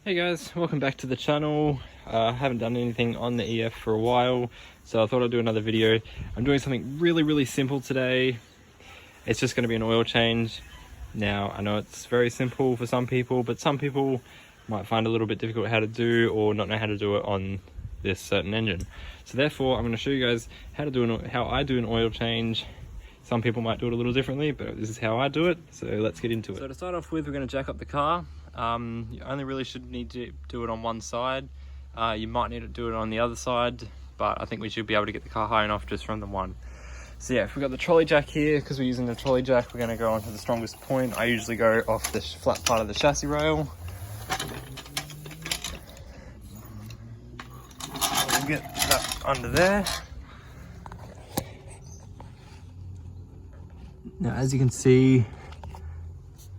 Hey guys, welcome back to the channel. I haven't done anything on the EF for a while, so I thought I'd do another video. I'm doing something really simple today. It's just going to be an oil change. Now, I know it's very simple for some people, but some people might find it a little bit difficult how to do or not know how to do it on this certain engine. So therefore, I'm going to show you guys how I do an oil change. Some people might do it a little differently, but this is how I do it, so let's get into it. So to start off with, we're going to jack up the car. You only really should need to do it on one side. You might need to do it on the other side, but I think we should be able to get the car high enough just from the one. So yeah, if we've got the trolley jack here, because we're using the trolley jack, we're going to go onto the strongest point. I usually go off the flat part of the chassis rail. We'll get that under there. Now, as you can see,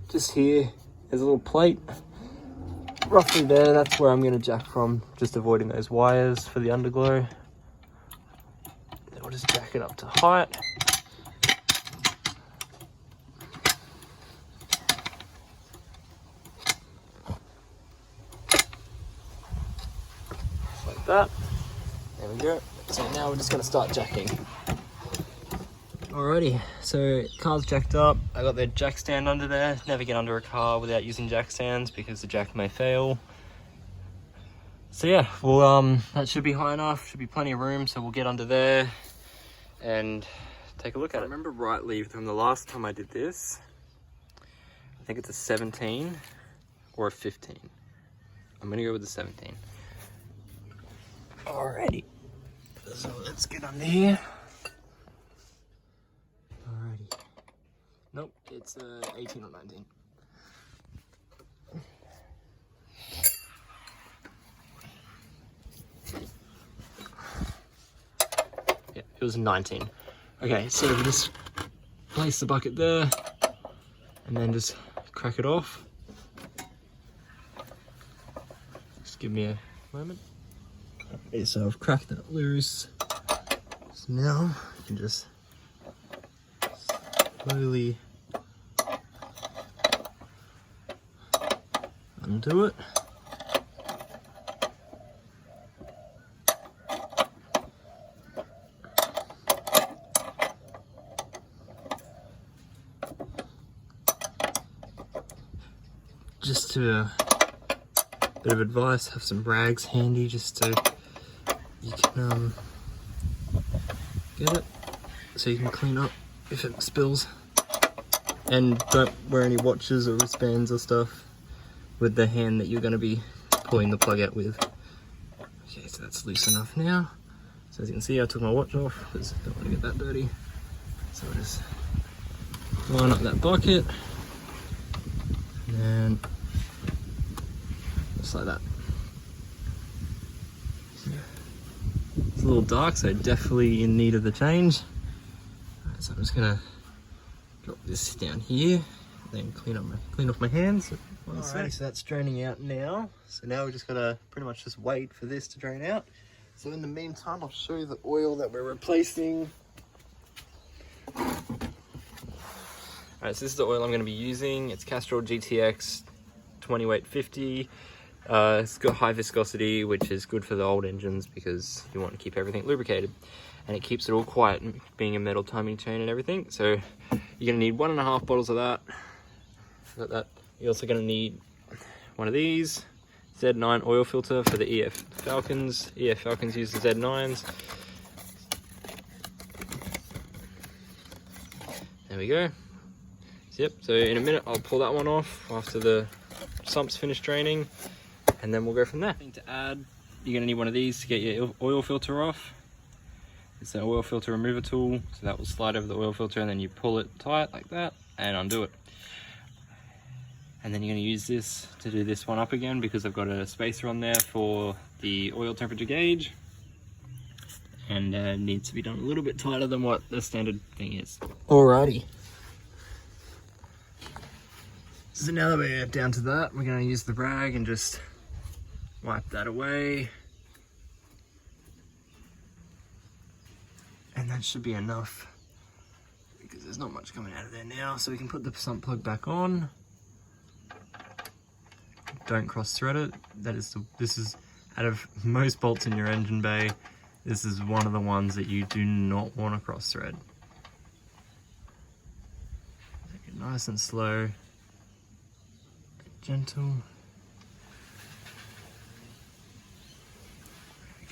just here, there's a little plate. Roughly there, that's where I'm going to jack from, just avoiding those wires for the underglow. Then we'll just jack it up to height. Like that. There we go. So now we're just going to start jacking. Alrighty, so car's jacked up. I got the jack stand under there. Never get under a car without using jack stands because the jack may fail. So yeah, well that should be high enough, should be plenty of room, so we'll get under there and take a look at it. I remember rightly from the last time I did this, I think it's a 17 or a 15. I'm gonna go with the 17. Alrighty, so let's get under here. Nope, it's 18 or 19. Yeah, it was 19. Okay, so we just place the bucket there and then just crack it off. Just give me a moment. Okay, so I've cracked that loose. So now I can just slowly undo it. Just to bit of advice, have some rags handy just so you can get it, so you can clean up if it spills. And don't wear any watches or wristbands or stuff with the hand that you're going to be pulling the plug out with. Okay, so that's loose enough now. So as you can see, I took my watch off because I don't want to get that dirty. So I'll just line up that bucket and just like that. It's a little dark, so definitely in need of the change. So I'm just gonna drop this down here, then clean off my hands. Alrighty, so that's draining out now. So now we just gotta pretty much just wait for this to drain out. So in the meantime, I'll show you the oil that we're replacing. Alright, so this is the oil I'm gonna be using. It's Castrol GTX 20-weight-50. It's got high viscosity, which is good for the old engines because you want to keep everything lubricated. And it keeps it all quiet, being a metal timing chain and everything. So you're gonna need 1.5 bottles of that. Got that. You're also gonna need one of these Z9 oil filter for the EF Falcons. EF Falcons use the Z9s. There we go. Yep, so in a minute I'll pull that one off after the sump's finished draining, and then we'll go from there. Thing to add, you're gonna need one of these to get your oil filter off. It's an oil filter remover tool, so that will slide over the oil filter and then you pull it tight like that and undo it. And then you're going to use this to do this one up again because I've got a spacer on there for the oil temperature gauge, and needs to be done a little bit tighter than what the standard thing is. Alrighty. So now that we're down to that, we're going to use the rag and just wipe that away. And that should be enough because there's not much coming out of there now. So we can put the sump plug back on. don't cross thread it. This is out of most bolts in your engine bay, this is one of the ones that you do not want to cross thread. Take it nice and slow, gentle.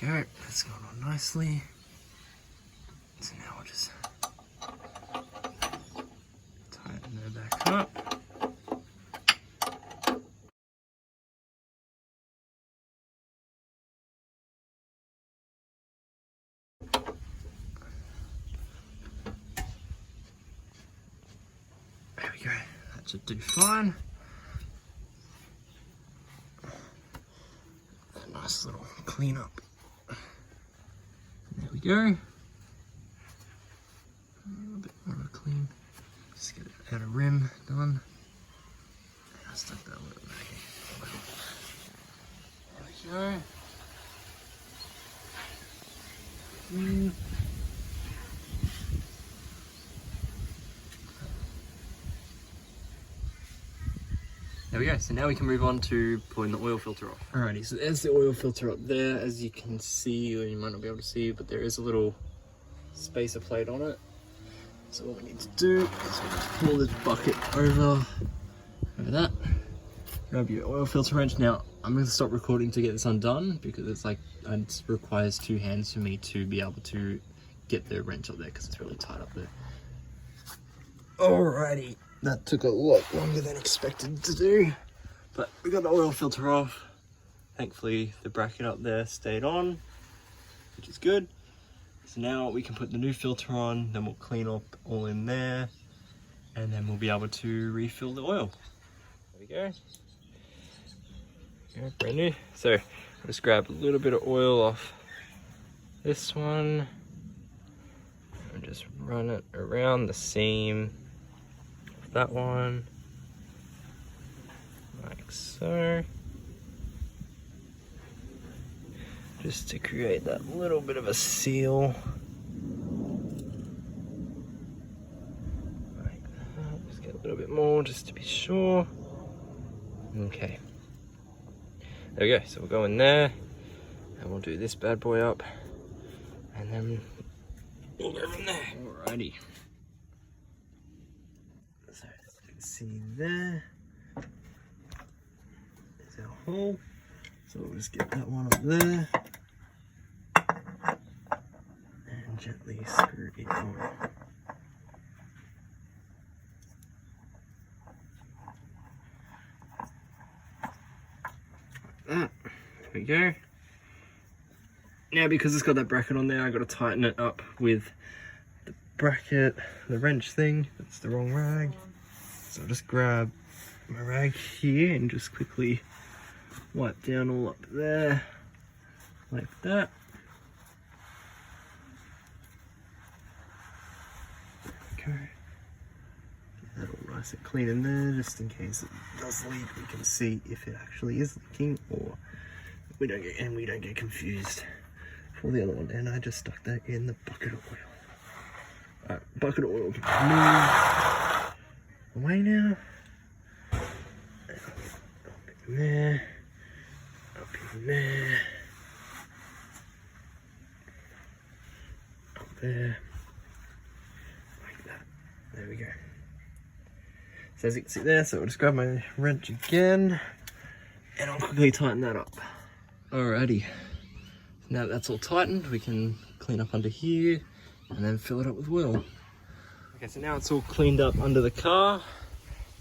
There we go, that's gone on nicely. So now we'll just tighten her back up. There we go, that should do fine. A nice little clean up. There we go. A little bit more of a clean. Just get it out of rim done. I stuck that a little bit. There we go. There we go, so now we can move on to pulling the oil filter off. Alrighty, so there's the oil filter up there. As you can see, or you might not be able to see, but there is a little spacer plate on it. So what we need to do is we'll just pull this bucket over that. Grab your oil filter wrench. Now, I'm going to stop recording to get this undone because it's like, it requires two hands for me to be able to get the wrench up there because it's really tight up there. Alrighty. That took a lot longer than expected to do, but we got the oil filter off. Thankfully, the bracket up there stayed on, which is good. So now we can put the new filter on, then we'll clean up all in there, and then we'll be able to refill the oil. There we go. Yeah, brand new. So I'll just grab a little bit of oil off this one, and just run it around the seam. That one, like so, just to create that little bit of a seal, like that. Just get a little bit more just to be sure. Okay, there we go. So we'll go in there and we'll do this bad boy up, and then we'll go from there. Alrighty. See there, there's our hole, so we'll just get that one up there and gently screw it on. There we go. Now because it's got that bracket on there, I've got to tighten it up with the bracket, the wrench thing. That's the wrong rag. So I'll just grab my rag here and just quickly wipe down all up there, like that. Okay. Get that all nice and clean in there, just in case it does leak. We can see if it actually is leaking, or we don't get confused. For the other one, and I just stuck that in the bucket of oil. Alright, bucket of oil can move away now. Up in there. Up in there. Up there. Like that. There we go. So as you can see there, so I'll just grab my wrench again and I'll quickly tighten that up. Alrighty. Now that that's all tightened, we can clean up under here and then fill it up with oil. Okay, so now it's all cleaned up under the car.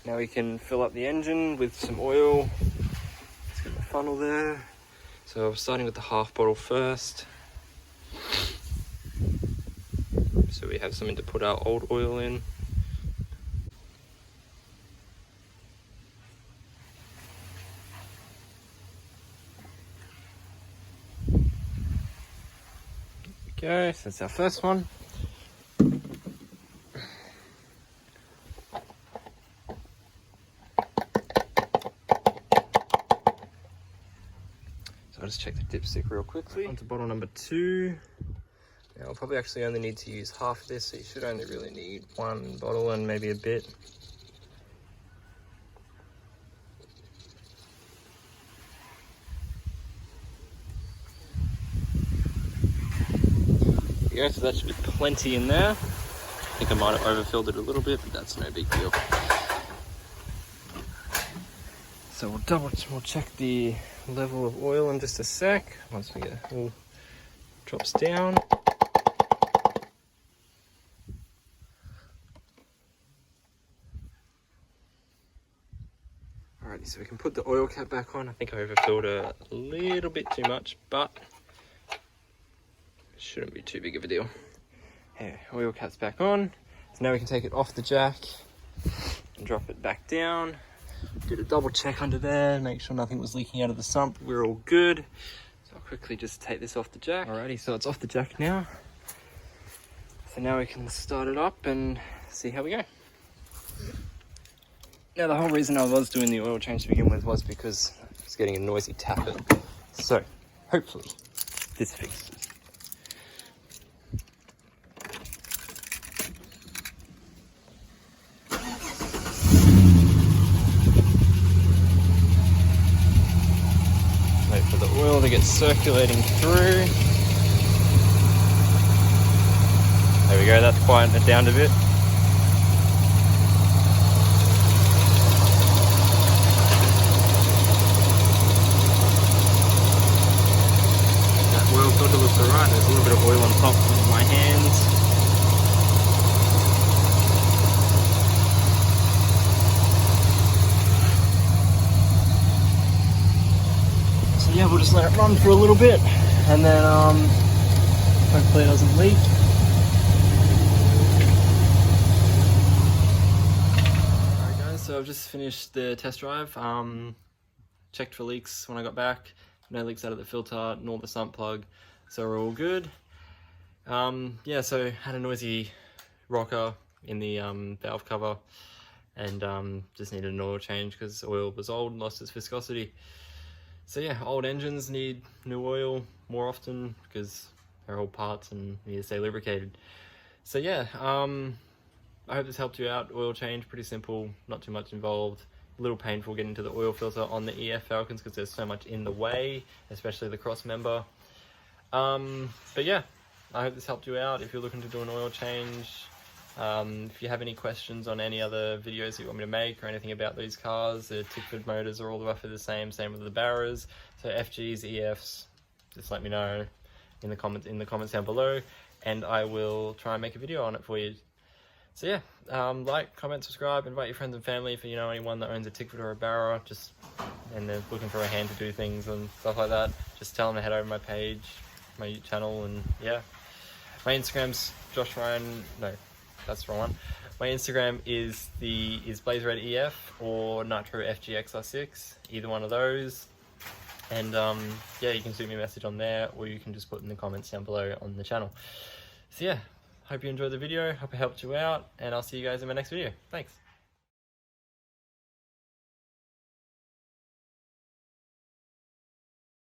Now we can fill up the engine with some oil. Let's get the funnel there. So I'm starting with the half bottle first. So we have something to put our old oil in. There we go, so that's our first one. So I'll just check the dipstick real quickly. On to bottle number 2. Now I'll probably actually only need to use half of this, so you should only really need one bottle and maybe a bit. we go, so that should be plenty in there. I think I might have overfilled it a little bit, but that's no big deal. So we'll check the level of oil in just a sec. Once we get it all drops down. Alrighty, so we can put the oil cap back on. I think I overfilled a little bit too much, but it shouldn't be too big of a deal. Okay, oil cap's back on. So now we can take it off the jack and drop it back down. Did a double check under there, make sure nothing was leaking out of the sump. We're all good. So I'll quickly just take this off the jack. Alrighty, so it's off the jack now. So now we can start it up and see how we go. Now the whole reason I was doing the oil change to begin with was because I was getting a noisy tappet. So hopefully this fixes. Wait for the oil to get circulating through. There we go, that's quieting it down a bit. That oil filter looks alright, there's a little bit of oil on top of my hands. Yeah, we'll just let it run for a little bit and then hopefully it doesn't leak. Alright guys, so I've just finished the test drive. Checked for leaks when I got back. No leaks out of the filter nor the sump plug, so we're all good. Yeah, so had a noisy rocker in the valve cover and just needed an oil change because oil was old and lost its viscosity. So yeah, old engines need new oil more often because they're old parts and need to stay lubricated. So yeah, I hope this helped you out. Oil change, pretty simple, not too much involved. A little painful getting to the oil filter on the EF Falcons because there's so much in the way, especially the cross member. But yeah, I hope this helped you out if you're looking to do an oil change. If you have any questions on any other videos that you want me to make or anything about these cars, the Tickford motors are all roughly the same with the Barras. So FGs, EFs, just let me know in the comments down below, and I will try and make a video on it for you. So yeah, like, comment, subscribe, invite your friends and family if you know anyone that owns a Tickford or a Barra, and they're looking for a hand to do things and stuff like that. Just tell them to head over my page, my YouTube channel, and yeah. My Instagram's Josh Ryan, no. That's the wrong one. My Instagram is BlazeRed EF or Nitro FGXR6, either one of those. And yeah, you can shoot me a message on there, or you can just put in the comments down below on the channel. So yeah, hope you enjoyed the video, hope it helped you out, and I'll see you guys in my next video. Thanks.